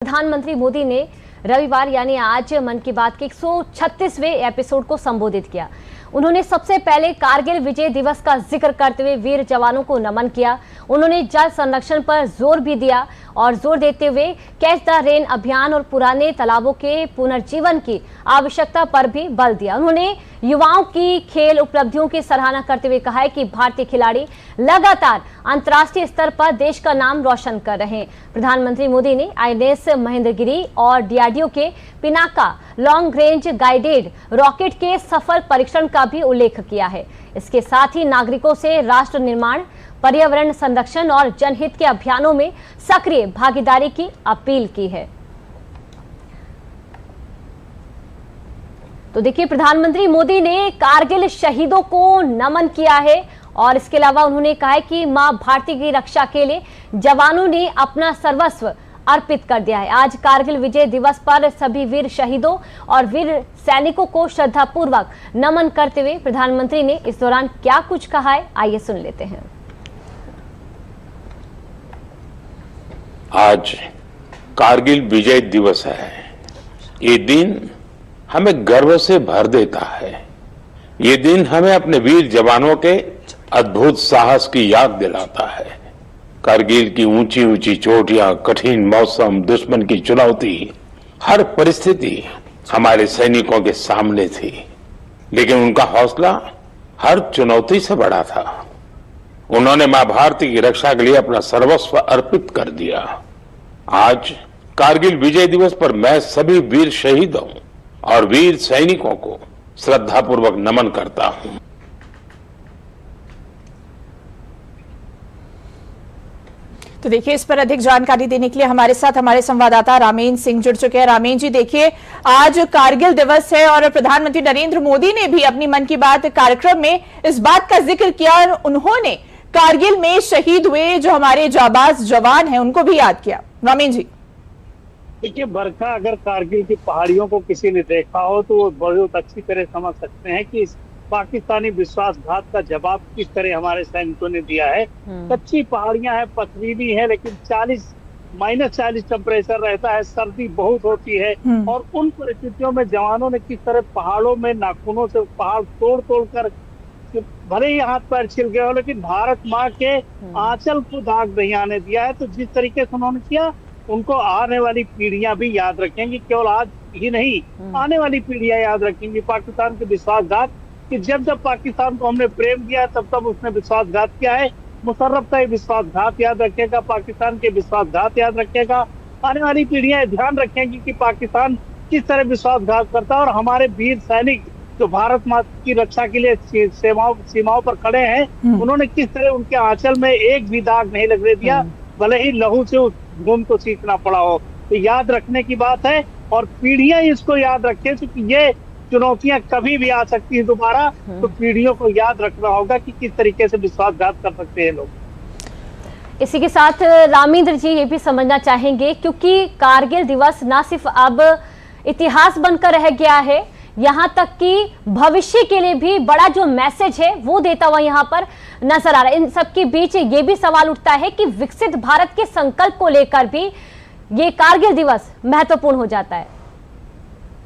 प्रधानमंत्री मोदी ने रविवार यानी आज मन की बात के 136वें एपिसोड को संबोधित किया। उन्होंने सबसे पहले कारगिल विजय दिवस का जिक्र करते हुए वीर जवानों को नमन किया। उन्होंने जल संरक्षण पर जोर भी दिया और जोर देते हुए कैच द रेन अभियान और पुराने तालाबों के पुनर्जीवन की आवश्यकता पर भी बल दिया। उन्होंने युवाओं की खेल उपलब्धियों की सराहना करते हुए कहा है कि भारतीय खिलाड़ी लगातार अंतर्राष्ट्रीय स्तर पर देश का नाम रोशन कर रहे हैं। प्रधानमंत्री मोदी ने आईएनएस महेंद्रगिरी और डीआरडीओ के Pinaka long range guided rocket के सफल परीक्षण का भी उल्लेख किया है। इसके साथ ही नागरिकों से राष्ट्र निर्माण, पर्यावरण संरक्षण और जनहित के अभियानों में सक्रिय भागीदारी की अपील की है। तो देखिए, प्रधानमंत्री मोदी ने कारगिल शहीदों को नमन किया है और इसके अलावा उन्होंने कहा है कि मां भारती की रक्षा के लिए जवानों ने अपना सर्वस्व अर्पित कर दिया है। आज कारगिल विजय दिवस पर सभी वीर शहीदों और वीर सैनिकों को श्रद्धापूर्वक नमन करते हुए प्रधानमंत्री ने इस दौरान क्या कुछ कहा है, आइए सुन लेते हैं। आज कारगिल विजय दिवस है। ये दिन हमें गर्व से भर देता है। ये दिन हमें अपने वीर जवानों के अद्भुत साहस की याद दिलाता है। कारगिल की ऊंची ऊंची चोटियां, कठिन मौसम, दुश्मन की चुनौती, हर परिस्थिति हमारे सैनिकों के सामने थी, लेकिन उनका हौसला हर चुनौती से बड़ा था। उन्होंने मां भारती की रक्षा के लिए अपना सर्वस्व अर्पित कर दिया। आज कारगिल विजय दिवस पर मैं सभी वीर शहीदों और वीर सैनिकों को श्रद्धापूर्वक नमन करता हूं। तो देखिए, इस पर अधिक जानकारी देने के लिए हमारे साथ हमारे संवाददाता रामेन सिंह जुड़ चुके हैं। रामेन जी, देखिए, आज कारगिल दिवस है और प्रधानमंत्री नरेंद्र मोदी ने भी अपनी मन की बात कार्यक्रम में इस बात का जिक्र किया और उन्होंने कारगिल में शहीद हुए जो हमारे जाबाज जवान हैं उनको भी याद किया। रामेन जी, देखिए, बरखा अगर कारगिल की पहाड़ियों को किसी ने देखा हो तो वो बहुत अच्छी तरह समझ सकते हैं कि पाकिस्तानी विश्वासघात का जवाब किस तरह हमारे सैनिकों ने दिया है। कच्ची पहाड़ियां हैं, पथरीली है, लेकिन -40 टेम्परेचर रहता है, सर्दी बहुत होती है और उन परिस्थितियों में जवानों ने किस तरह पहाड़ों में नाखूनों से पहाड़ तोड़ कर, भले ही हाथ पैर छिल गए हो, लेकिन भारत माँ के आंचल को दाग नहीं आने दिया है। तो जिस तरीके से उन्होंने किया, उनको आने वाली पीढ़ियां भी याद रखेंगी। केवल आज ही नहीं, आने वाली पीढ़ियां याद रखेंगी पाकिस्तान के विश्वासघात, कि जब जब पाकिस्तान को हमने प्रेम किया तब तब उसने विश्वासघात किया है। मुशर्रफ का विश्वासघात याद रखेगा, पाकिस्तान के विश्वासघात याद रखेगा। आने वाली पीढ़ियां ध्यान रखेंगी कि पाकिस्तान किस तरह विश्वासघात करता है और हमारे वीर सैनिक जो भारत माँ की रक्षा के लिए सीमाओं पर खड़े हैं, उन्होंने किस तरह उनके आंचल में एक भी दाग नहीं लगने दिया, भले ही लहू से उस घूम को सींचना पड़ा हो। तो याद रखने की बात है और पीढ़ियां इसको याद रखें, क्योंकि ये चुनौतियां कभी भी आ सकती है दोबारा। तो पीढ़ियों को याद रखना होगा कि किस तरीके से विश्वासघात कर सकते हैं लोग। इसी के साथ रामेंद्र जी ये भी समझना चाहेंगे, क्योंकि कारगिल दिवस न सिर्फ अब इतिहास बनकर रह गया है, यहाँ तक कि भविष्य के लिए भी बड़ा जो मैसेज है वो देता हुआ यहाँ पर नजर आ रहा है। इन सबके बीच ये भी सवाल उठता है कि विकसित भारत के संकल्प को लेकर भी ये कारगिल दिवस महत्वपूर्ण हो जाता है।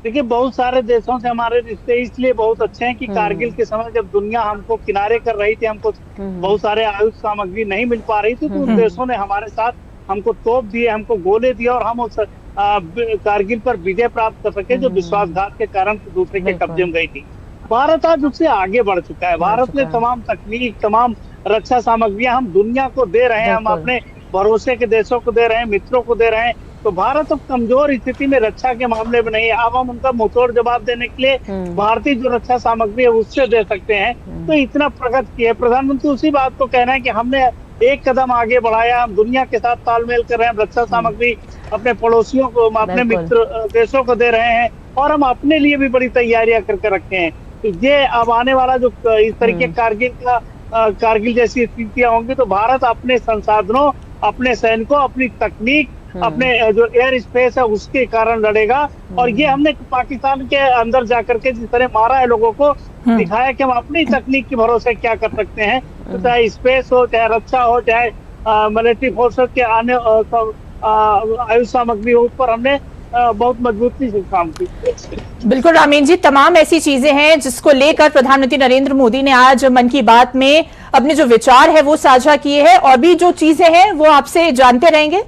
देखिए, बहुत सारे देशों से हमारे रिश्ते इसलिए बहुत अच्छे हैं कि कारगिल के समय जब दुनिया हमको किनारे कर रही थी, हमको बहुत सारे आयुध सामग्री नहीं मिल पा रही थी, तो उन देशों ने हमारे साथ हमको तोप दिए, हमको गोले दिए और हम उस कारगिल पर विजय प्राप्त कर सके, जो विश्वासघात के कारण दूसरे के कब्जे में गई थी। भारत आज उससे आगे बढ़ चुका है। भारत ने तमाम तकनीक, तमाम रक्षा सामग्रियां हम दुनिया को दे रहे हैं, हम अपने भरोसे के देशों को दे रहे हैं, मित्रों को दे रहे हैं। तो भारत अब कमजोर स्थिति में रक्षा के मामले में नहीं है। अब हम उनका मुंहतोड़ जवाब देने के लिए भारतीय जो रक्षा सामग्री है उससे दे सकते हैं। तो इतना प्रगति की है। प्रधानमंत्री उसी बात को कहना है कि हमने एक कदम आगे बढ़ाया, हम दुनिया के साथ तालमेल कर रहे हैं, रक्षा सामग्री अपने पड़ोसियों को, अपने मित्र देशों को दे रहे हैं और हम अपने लिए भी बड़ी तैयारियां करके रखे हैं। तो ये अब आने वाला जो इस तरीके कारगिल जैसी स्थितियां होंगी, तो भारत अपने संसाधनों, अपने सैनिकों, अपनी तकनीक, अपने जो एयर स्पेस है उसके कारण लड़ेगा। और ये हमने पाकिस्तान के अंदर जाकर के जिस तरह मारा है लोगों को, दिखाया कि हम अपनी तकनीक के भरोसे क्या कर सकते हैं। तो चाहे स्पेस हो, चाहे रक्षा हो, चाहे मिलिट्री फोर्सेस के आने आयुष सामग्रियों पर हमने बहुत मजबूती से काम किया। बिल्कुल रामीन जी, तमाम ऐसी चीजें हैं जिसको लेकर प्रधानमंत्री नरेंद्र मोदी ने आज मन की बात में अपने जो विचार है वो साझा किए हैं, और भी जो चीजें हैं वो आपसे जानते रहेंगे।